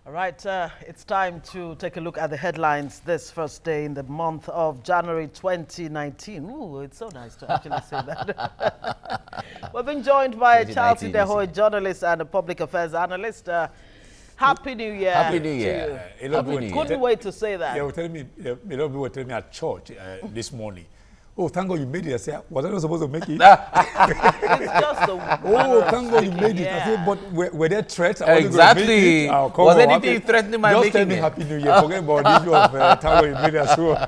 All right, it's time to take a look at the headlines this first day in the month of January 2019. Ooh, it's so nice to actually say that. We've been joined by Charles Ideho, a journalist and a public affairs analyst. Happy New Year. Happy New Year. Couldn't wait to say that. Yeah, a lot of people were telling me at church this morning. Oh, thank God you made it. I said, was I not supposed to make it? It's just a oh, thank God you made it. I said, but were there threats? Exactly. Was anything threatening my making it? Just tell me Happy New Year. Forget about the issue of thank God you made it as well.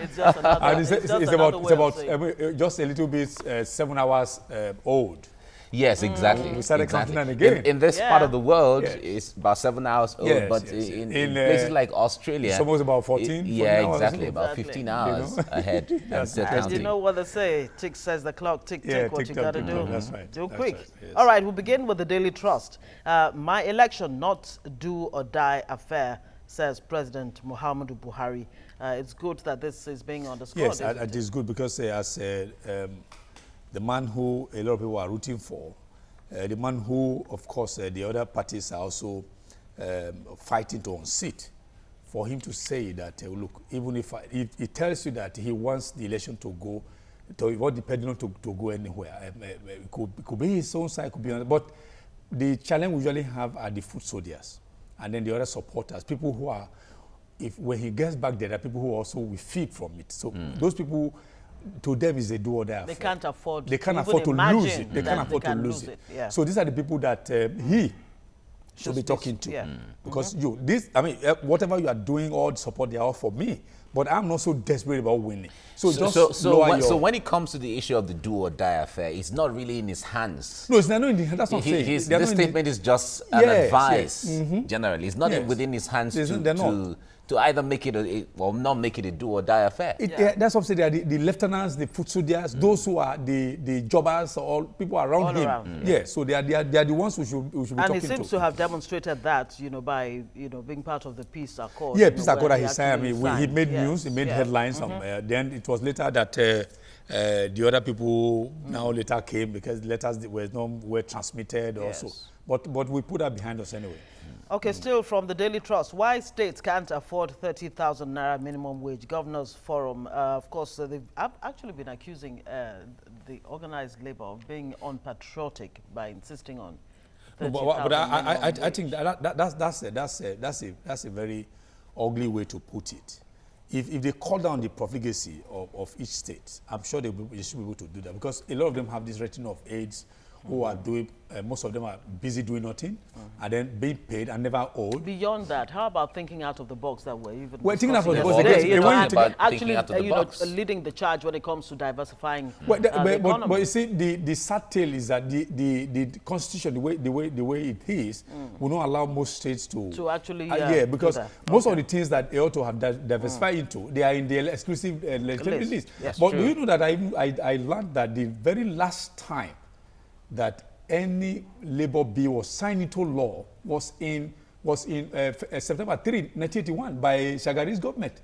It's just another, and it's about just a little bit 7 hours old. Yes, exactly. We started counting that again. In this part of the world, it's about 7 hours old, but in places like Australia, it's almost about 14. Exactly, about 15 hours ahead. And you know what they say, tick says the clock, tick, tick, what you got to do. That's right. Do quick. Right, yes. All right, we'll begin with the Daily Trust. My election, not do or die affair, says President Muhammadu Buhari. It's good that this is being underscored. Yes, it is good because as the man who a lot of people are rooting for, the man who, of course, the other parties are also fighting to unseat, for him to say that, look, even if he tells you that he wants the election to go, depending on to go anywhere, it could be his own side, could be another, but the challenge we usually have are the foot soldiers, and then the other supporters, people who are, when he gets back there are people who also will feed from it. So those people, to them is a do or die affair. They can't afford. They can't afford to lose it. They can't afford to lose it. Yeah. So these are the people that he should be talking to. Yeah. Because whatever you are doing, all the support they are all for me. But I'm not so desperate about winning. So when it comes to the issue of the do or die affair, it's not really in his hands. No, it's not in his hands. That's what I'm saying. This statement is just an advice. Generally, it's not within his hands to either make it or not make it a do or die affair. That's what I'm saying. They are the lieutenants, the foot soldiers, those who are the jobbers, all people around him. Yeah, so they are the ones we should be talking to. And he seems to have demonstrated that, by being part of the peace accord. Yeah, peace accord that he signed. I mean, he made news, he made headlines. Then it was later that the other people now later came because letters were transmitted also. But we put that behind us anyway. Okay, still from the Daily Trust. Why states can't afford 30,000 naira minimum wage? Governors Forum, of course, they've actually been accusing the organized labor of being unpatriotic by insisting on 30,000 I think that's a very ugly way to put it. If they call down the profligacy of each state, I'm sure they should be able to do that because a lot of them have this retinue of aides who are doing, most of them are busy doing nothing and then being paid and never owed. Beyond that, how about thinking out of the box that we're even thinking out of the box. Actually, leading the charge when it comes to diversifying the economy. But you see, the sad tale is that the constitution, the way it is, will not allow most states to actually because most of the things that they ought to have diversified into, they are in the exclusive legislative list. Yes, but do you know that I learned that the very last time that any labor bill was signed into law was in September 3, 1981 by Shagari's government.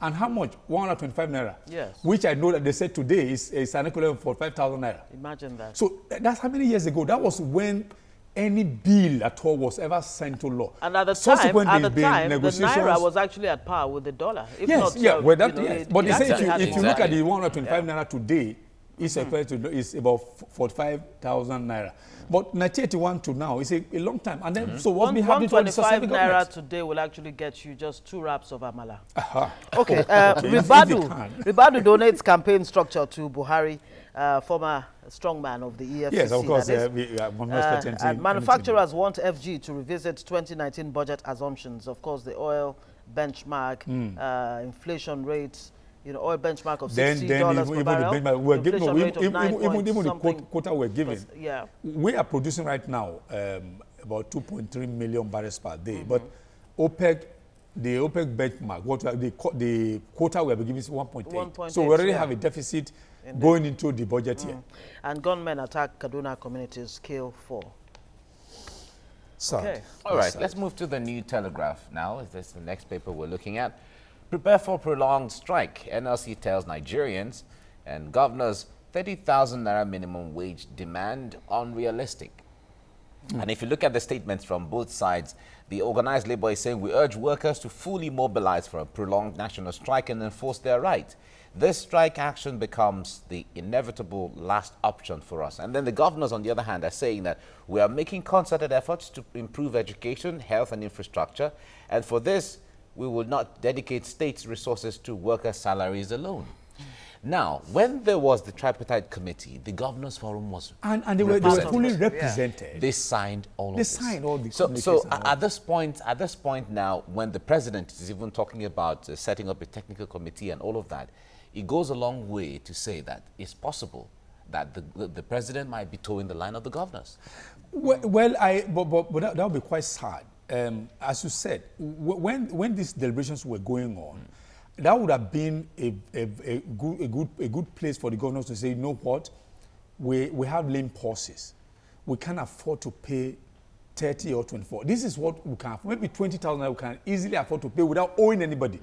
And how much? 125 naira. Yes. Which I know that they said today is an equivalent for 5,000 naira. Imagine that. So that's how many years ago? That was when any bill at all was ever signed to law. And at the time, the naira was actually at par with the dollar. If yes, not, yes. But they say if you look at the 125 naira today, it's about 45,000 naira. But 1981 to now is a long time. And then, so what we have been 125 naira today will actually get you just 2 wraps of amala. Okay, Ribadu donates campaign structure to Buhari, former strongman of the EFCC. Yes, of course. And manufacturers want FG to revisit 2019 budget assumptions. Of course, the oil benchmark, inflation rates, oil benchmark of $60 per barrel. Even the quota we're giving. We are producing right now about 2.3 million barrels per day. But the OPEC benchmark, the quota we're giving is 1.8. So we already have a deficit going into the budget here. And gunmen attack Kaduna communities, kill 4. Okay. All right, let's move to the New Telegraph now. This is the next paper we're looking at. Prepare for prolonged strike. NLC tells Nigerians and governors 30,000 naira minimum wage demand unrealistic. And if you look at the statements from both sides, the organized labor is saying, we urge workers to fully mobilize for a prolonged national strike and enforce their right. This strike action becomes the inevitable last option for us. And then the governors, on the other hand, are saying that we are making concerted efforts to improve education, health and infrastructure. And for this, we will not dedicate states' resources to workers' salaries alone. Now, when there was the tripartite committee, the governors' forum was and they were fully represented. Yeah. They signed all of this. They signed all the So at this point now, when the president is even talking about setting up a technical committee and all of that, it goes a long way to say that it's possible that the president might be towing the line of the governors. Well, but that would be quite sad. As you said, when these deliberations were going on, that would have been a good place for the governors to say, you know what, we have lame pulses. We can't afford to pay 30 or 24. This is what we can afford. Maybe 20,000 we can easily afford to pay without owing anybody.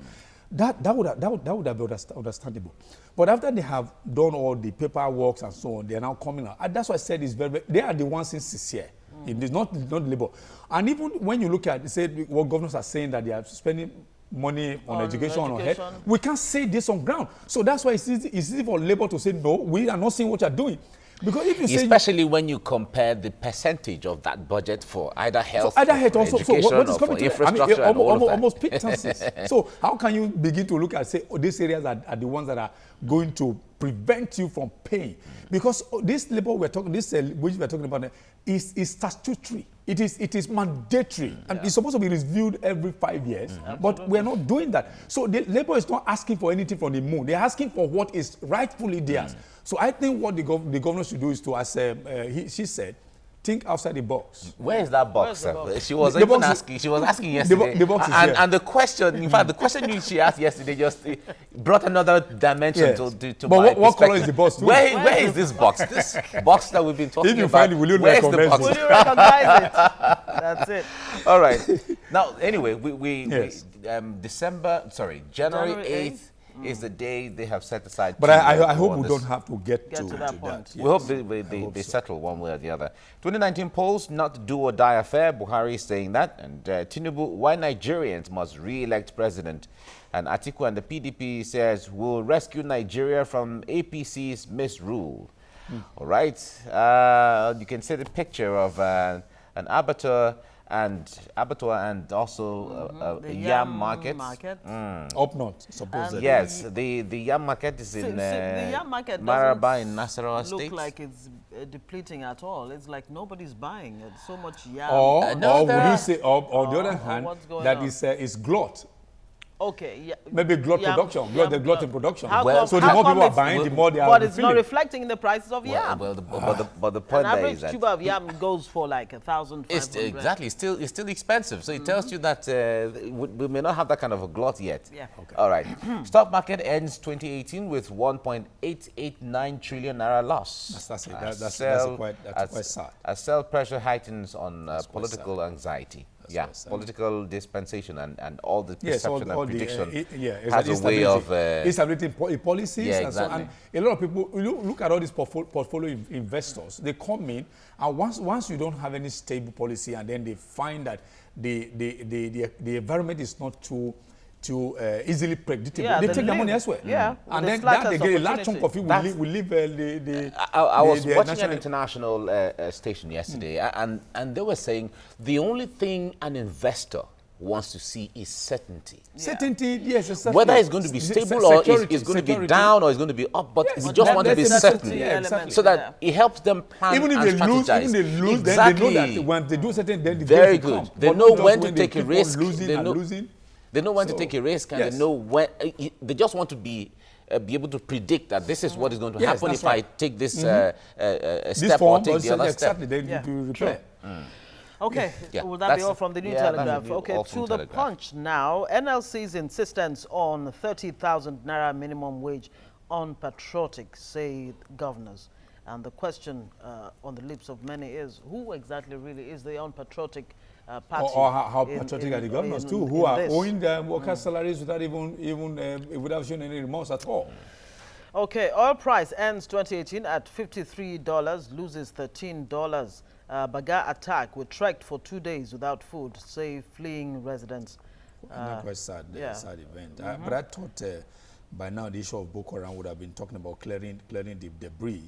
That would have been understandable. But after they have done all the paperwork and so on, they are now coming out. And that's why I said it's very, they are the ones sincere. It is not labor. And even when you look at, say, what governors are saying that they are spending money on education, on health, we can't say this on ground. So that's why it's easy for labor to say, no, we are not seeing what you're doing. Because if you say, especially when you compare the percentage of that budget for either health, so also, education, so what is or coming for to infrastructure, and all of that. Almost pittances. So how can you begin to look at, say, these areas are the ones that are going to prevent you from paying? Because this labor which we're talking about is statutory. It is mandatory, and it's supposed to be reviewed every 5 years. But we are not doing that. So the labor is not asking for anything from the moon. They're asking for what is rightfully theirs. So I think what the governor should do is to, as she said, think outside the box. Where is that box? She was asking yesterday. The box is here. And the question, in fact, the question she asked yesterday just brought another dimension to but what color is the box? Where is this box? This box that we've been talking about. If you find it, will you recognize it? Will you recognize it? That's it. All right. Now, anyway, January 8th. Is the day they have set aside. But I hope we don't have to get to that point. We hope they settle one way or the other. 2019 polls, not do or die affair. Buhari is saying that. And Tinubu, why Nigerians must re-elect president. And Atiku and the PDP says, we'll rescue Nigeria from APC's misrule. All right. You can see the picture of an abattoir and also the yam market. Up north, supposedly. Yes, the yam market is in the yam market Maraba in Nasarawa State. Look like it's depleting at all. It's like nobody's buying it. So much yam. Or would you say, on the other hand, that is glut. Okay, yeah. Maybe glut production. The glut in production. So the more people are buying, the more they are But it's not reflecting in the prices of yam. But the point there is that an average tube of yam goes for like 1,500. Exactly, it's still expensive. So it tells you that we may not have that kind of a glut yet. Yeah. Okay. All right. Stock market ends 2018 with 1.889 trillion naira loss. That's it. That's quite sad. As sell pressure heightens on political anxiety. Political dispensation and all the perception and prediction has a way of establishing policies. Yeah, and so on. And a lot of people, look at all these portfolio investors. They come in, and once you don't have any stable policy, and then they find that the environment is not too easily predictable. They take their money elsewhere. Yeah. And then they get a large chunk of it will leave the I was watching an international station yesterday, and they were saying the only thing an investor wants to see is certainty. Certainty, yes. Exactly. Whether it's going to be stable or it's going to be down or it's going to be up, but we just want to be certain. So that it helps them plan even if and strategize. Even if they lose, then they know that when they do certain, then the very good. They know when to take a risk. They know when to take a risk, and they know when. They just want to be able to predict that this is what is going to happen if I take this step or take the other step. Exactly, they need to repair. Okay, will that be all from the New Telegraph? Okay, to the Punch now. NLC's insistence on 30,000 naira minimum wage unpatriotic, say governors. And the question on the lips of many is, who exactly really is the unpatriotic party? Or how patriotic are the governors too, who are owing their workers' salaries without even without showing any remorse at all? Okay, oil price ends 2018 at $53, loses $13. Baga attack. We trekked for 2 days without food, say fleeing residents. Quite sad, sad event. Mm-hmm. But I thought by now the issue of Boko Haram would have been talking about clearing the debris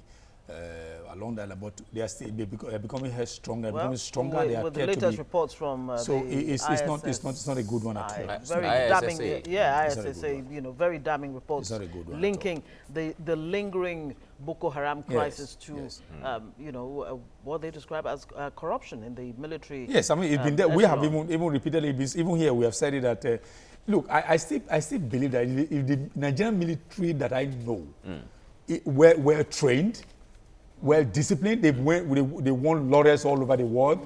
along that, but they are still becoming stronger. Well, becoming stronger. with the latest reports from so the it's not a good one at all. Very damning, ISSA, you know, very damning reports linking the lingering Boko Haram crisis to you know, what they describe as corruption in the military. Yes, I mean it's been there. We have even repeatedly, even here we have said it that look, I still believe that if the Nigerian military that I know were trained, well disciplined, they won laurels all over the world.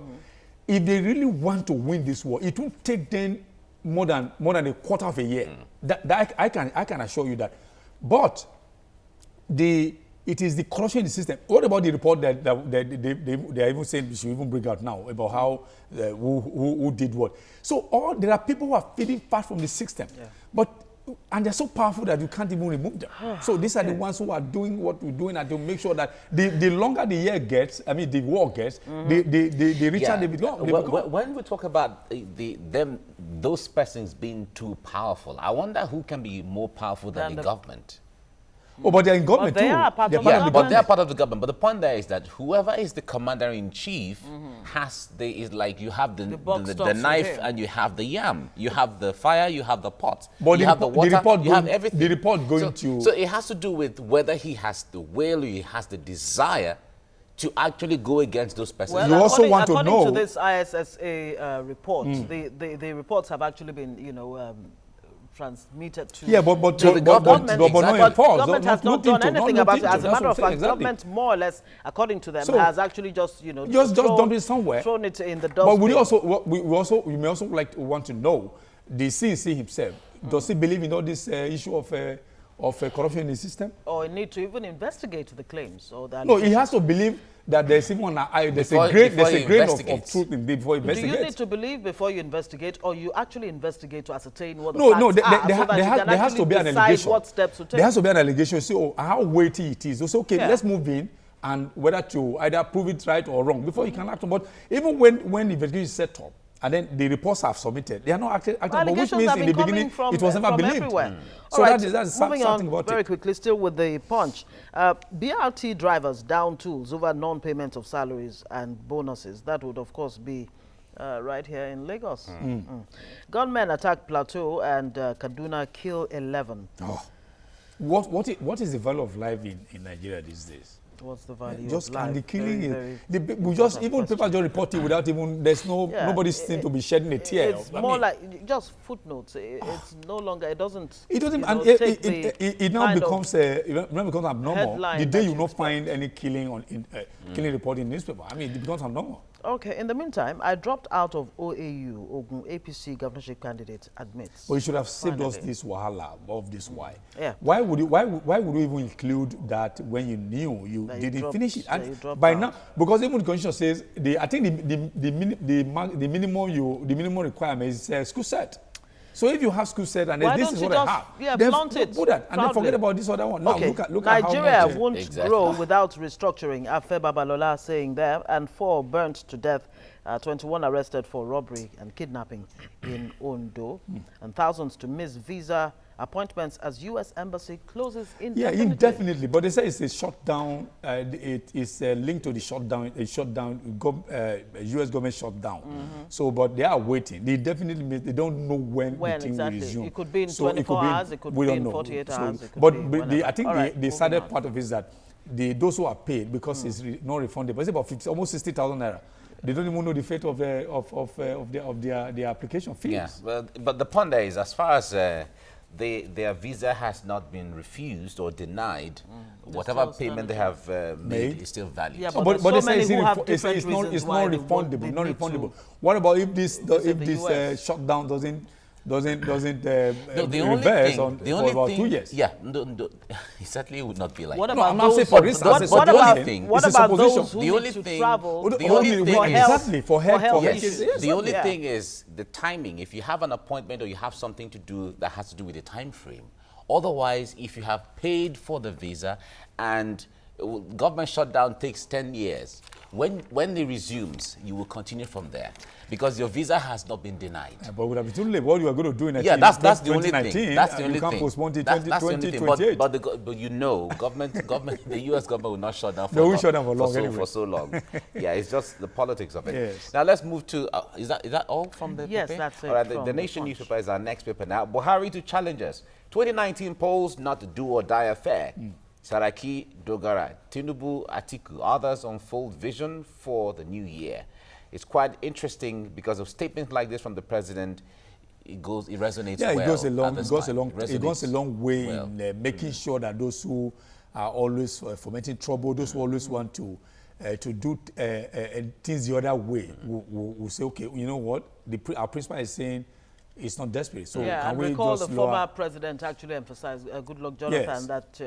If they really want to win this war, it will take them more than a quarter of a year. That I can assure you that. But it is the corruption in the system. What about the report that they are even saying we should even bring out now about how who did what? So there are people who are feeding part from the system, and they're so powerful that you can't even remove them. So these are the ones who are doing what we're doing, and to make sure that the longer the year gets, I mean the war gets, the richer they become. When we talk about those persons being too powerful, I wonder who can be more powerful than the government. Oh, but they're in government too. They are part of the government. But they're part of the government. But the point there is that whoever is the commander-in-chief is like you have the knife and you have the yam. You have the fire, you have the pot. But you have the water, you have everything. The report going to... So it has to do with whether he has the will, he has the desire to actually go against those persons. Well, you also want to know... According to this ISSA report, the reports have actually been, you know... transmitted to the government. But government has not done anything about it. As a matter of fact, government more or less, according to them, has actually just, you know, just dumped it somewhere, thrown it in the dustbin. But we may also want to know the CEC himself. Does he believe in all this issue of corruption in the system? Or need to even investigate the claims? Or the no, he has to believe that there's even there's a grain of truth in before you investigate. Do you need to believe before you investigate, or you actually investigate to ascertain what the facts are? There has to be an allegation. What steps to take. There has to be an allegation. So how weighty it is. So okay, let's move in and whether to either prove it right or wrong before you can act. But even when the investigation is set up and then the reports are submitted, they are not acted upon, which means in the beginning it was never believed. So that's something about it. Very quickly, still with the punch. BRT drivers down tools over non-payment of salaries and bonuses. That would, of course, be right here in Lagos. Gunmen attack Plateau and Kaduna kill 11. Oh. What is the value of life in Nigeria these days? What's the value just of life? And the killing we just even people just report it without even nobody seems to be shedding a tear. It's more like just footnotes. It's no longer. It doesn't. And it now becomes abnormal. The day you not find any killing killing report in newspaper, I mean, it becomes abnormal. Okay. In the meantime, I dropped out of OAU. Ogun APC governorship candidate admits. Well, you should have saved us this wahala of this. Why? Yeah. Why would you even include that when you knew you didn't finish it? And by now, because even the constitution says I think the minimum requirement is school set. So if you have school set and this is what I have, then put that and then forget about this other one. Now okay. look Nigeria at how much won't grow without restructuring. Afe Babalola saying there, and 4 burnt to death, 21 arrested for robbery and kidnapping in Ondo, and thousands to miss visa appointments as U.S. embassy closes indefinitely. Yeah, indefinitely. But they say it's a shutdown. It is linked to the shutdown. U.S. government shutdown. So, but they are waiting. They definitely they don't know when the thing will resume. It could be in 24 hours. It could be in 48 hours. But I think the saddest part of it is that those who are paid because it's not refundable. It's about almost 60,000 naira. They don't even know the fate of their application fees. Yeah, but the point there is, as far as their visa has not been refused or denied, whatever payment they have made is still valid. Yeah, but they say it's not refundable. Not refundable. What about if this shutdown doesn't reverse for about 2 years? Yeah, it certainly would not be like what that. about I'm not saying for instance. What about those who the only need to thing, travel for health? Yes. The only thing is the timing. If you have an appointment or you have something to do that has to do with the time frame, Otherwise, if you have paid for the visa and government shutdown takes 10 years, when it resumes, you will continue from there because your visa has not been denied. But would have been too late. What you are going to do in that's the only thing. That's the only you can't thing. postpone to That's 2028. But you know, the U.S. government will not shut down for so long. Yeah, it's just the politics of it. Yes. Now let's move to, is that all from the Yes, paper? that's it. All right, the Nation newspaper is our next paper now. Buhari to challengers. 2019 polls not a do or die affair. Saraki, Dogara, Tinubu, Atiku, others unfold vision for the new year. It's quite interesting because of statements like this from the president. It resonates well. Yeah, it goes a long way in making sure that those who are always fomenting trouble, those who always want to do things the other way, will say, okay, you know what? Our principal is saying it's not desperate. So yeah, can and we recall just the former president actually emphasized, Goodluck Jonathan, that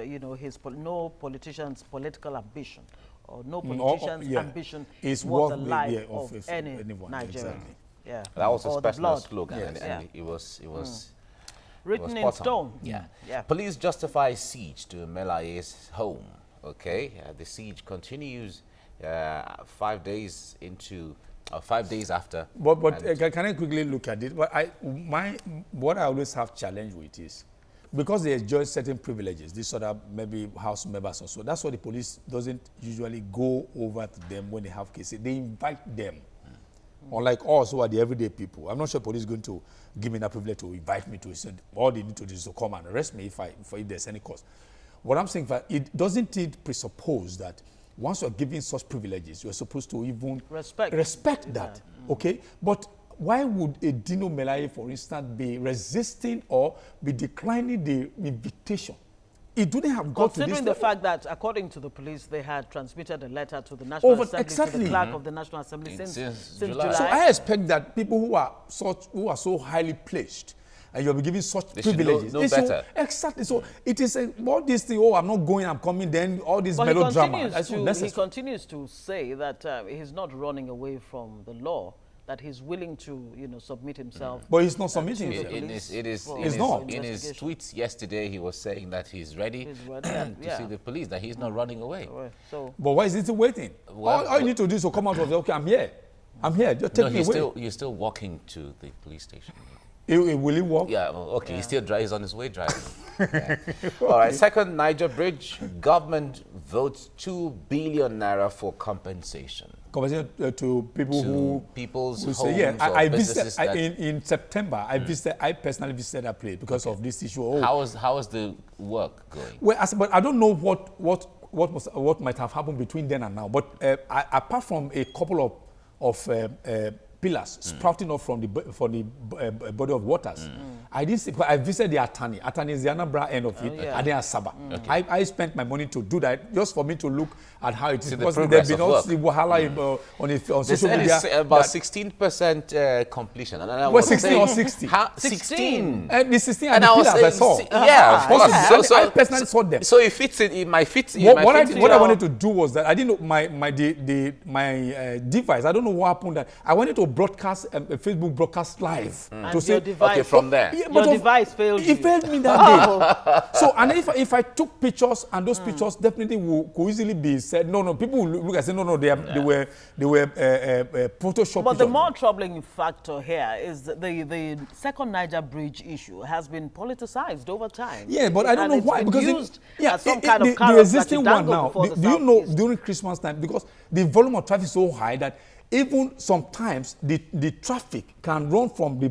no politician's political ambition or no politician's ambition is worth worth the life of any anyone. Nigerian. Exactly. Yeah, that was his personal blood. slogan, Yes. and it was written in stone. Yeah. Yeah. Police justify siege to Melaye's home. Okay, the siege continues 5 days into. 5 days after. But can I quickly look at it? But what I always have challenge with is because they enjoy certain privileges, these sort of maybe house members or so. That's why the police doesn't usually go over to them when they have cases. They invite them. Unlike us who are the everyday people. I'm not sure police is going to give me that privilege to invite me to. All they need to do is to come and arrest me if there's any cause. What I'm saying, it doesn't presuppose that once you're giving such privileges, you're supposed to even respect that, okay? But why would a Dino Melaye, for instance, be resisting or be declining the invitation? It wouldn't have got to this Considering the fact that, according to the police, they had transmitted a letter to the National Assembly, to the clerk of the National Assembly since July. So I expect that people who are so highly placed, and you'll be giving such privileges. Know better. Exactly. So it is all this thing, oh, I'm not going, I'm coming, then all this melodrama. He continues to say that he's not running away from the law, that he's willing to, submit himself. But he's not submitting himself. In his tweets yesterday, he was saying that he's ready to see the police, that he's not running away. So, but why is he still waiting? Well, all you need to do is to come out of okay, I'm here. Just take me away. He's still walking to the police station. Will he walk? Yeah, okay, he's on his way driving. All right, second Niger Bridge, government votes 2 billion naira for compensation. Compensation to people who say, yeah, I visited, in September, I personally visited that place because of this issue. How is the work going? Well, but I don't know what might have happened between then and now. But apart from a couple of pillars sprouting up from the body of waters. I visited the Atani. Atani is the Anambra end of it, and then Asaba. I spent my money to do that just for me to look at how it is. Because there have been also wahala on social media. About 16% completion. Well, 16 or 60? 16. The 16 and the pillars I saw. Yeah, of course. So I personally saw them. So it fits in my fit. What I wanted to do was that I didn't know my device. I don't know what happened. That I wanted to broadcast a Facebook broadcast live to say okay from there. Yeah, your device failed you. It failed me that day. So and if I took pictures and those pictures definitely could easily be said no people will look and say no they were Photoshop. But the more troubling factor here is that the second Niger Bridge issue has been politicized over time. Yeah, but I don't know why because the existing one now. Do you know during Christmas time because the volume of traffic is so high that even sometimes the traffic can run from the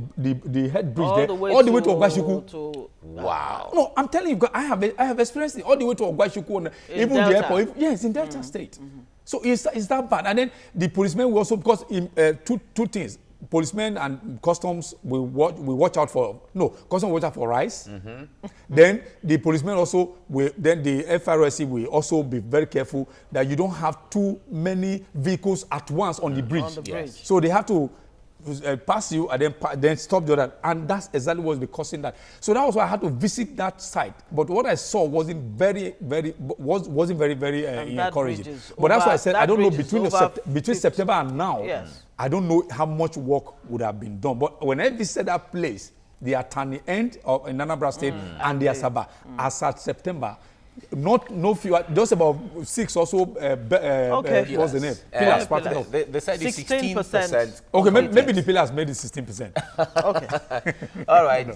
head bridge all the way to Ogwashuku. Wow. No, I'm telling you, I have experienced it all the way to Ogwashuku, even the airport. Yes, in Delta State. So it's that bad. And then the policemen will also, because in two things. Policemen and customs will watch out for rice. Then the policemen also then the FRSC will also be very careful that you don't have too many vehicles at once on the bridge. Yes. So they have to pass you and then stop the other, and that's exactly what's causing that. So that was why I had to visit that site. But what I saw wasn't very encouraging. But that's why I said I don't know between September and now. Yes. I don't know how much work would have been done. But when I visited that place, the Atani end of in Anambra State and the Asaba. As at September, no fewer, just about 6 or so. What's the name? Pillars. They said it's 16%. Okay, maybe the pillars made it 16%. Okay. All right.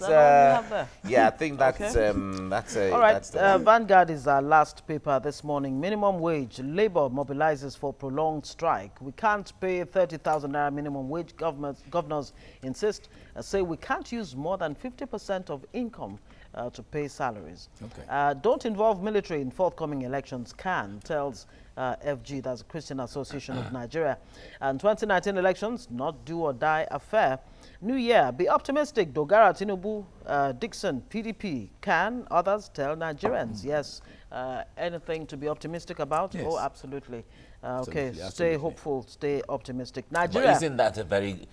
Yeah, I think that's all right. Vanguard is our last paper this morning. Minimum wage. Labour mobilizes for prolonged strike. We can't pay 30,000 naira minimum wage. Governors insist. Say we can't use more than 50% of income to pay salaries. Okay. Don't involve military in forthcoming elections, CAN tells FG, that's Christian Association of Nigeria. And 2019 elections, not do or die affair. New year, be optimistic. Dogara, Tinubu, Dixon, PDP, CAN, others tell Nigerians. Yes, anything to be optimistic about? Yes. Oh, absolutely. Okay, Absolutely. stay hopeful, stay optimistic. Nigeria. But isn't that a very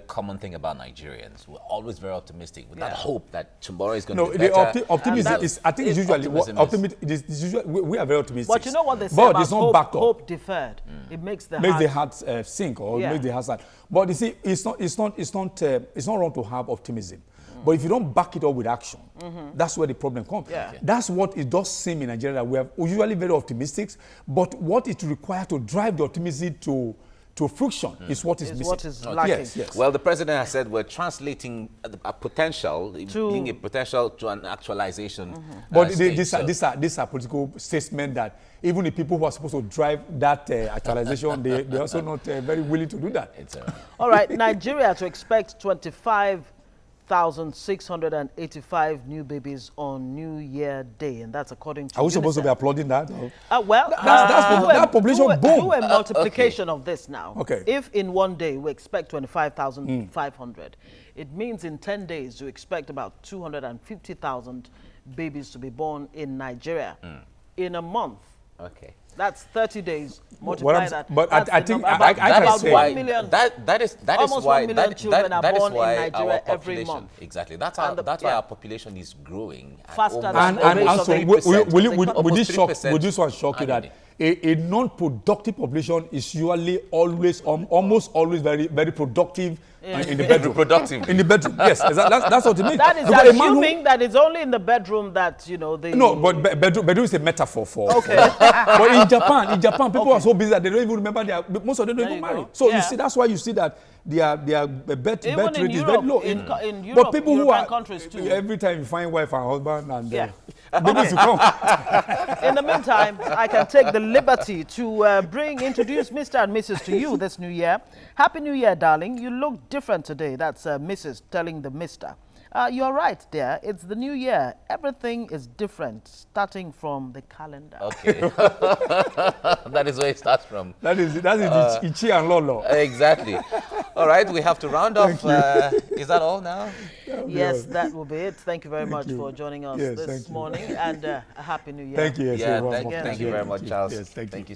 common thing about Nigerians? We're always very optimistic with that hope that tomorrow is going to be better. The optimism is, I think, it's usually we are very optimistic. But you know what they say but about it's not backed up. Hope deferred. It makes the heart sink or makes the heart sad. But you see, it's not wrong to have optimism. But if you don't back it up with action, that's where the problem comes. Yeah. That's what it does seem in Nigeria. We are usually very optimistic, but what it requires to drive the optimism to fruition is what is missing. What is lacking. Yes. Well, the president has said we're translating a potential, being a potential to an actualization. But these are political statements that even the people who are supposed to drive that actualization, they're also not very willing to do that. All right, Nigeria to expect 25,685 new babies on New Year Day, and that's according to Are we UNICEF. supposed to be applauding that? That population boom. Do a multiplication of this now. Okay. If in one day we expect 25,500, it means in 10 days you expect about 250,000 babies to be born in Nigeria. In a month. Okay. That's 30 days. Multiply that. But I think about can say 1 million. That is why 1 million children are born in Nigeria every month. Exactly. That's why our population is growing faster than and also, will this one shock you annually. that a non-productive population is usually always, almost always very, very productive in the bedroom. Productive. In the bedroom, yes. That's what it means. That is assuming that it's only in the bedroom that, you know, the... No, but bedroom is a metaphor for... Okay. But in Japan, people are so busy that they don't even remember most of them don't even marry. So you see, that's why you see that their birth rate is very low. In Europe, but people who are countries too. Every time you find wife and husband and babies to come. In the meantime, I can take the liberty to introduce Mr. and Mrs. to you this new year. Happy New Year, darling. You look different today. That's Mrs. telling the Mr. You're right, dear. It's the new year. Everything is different, starting from the calendar. Okay. That is where it starts from. That is Ichi and Lolo. Exactly. All right, we have to round off. Is that all now? Yes, that will be it. Thank you very much for joining us this morning, and a Happy New Year. Thank you. Thank you very much, Charles. Yes, thank you.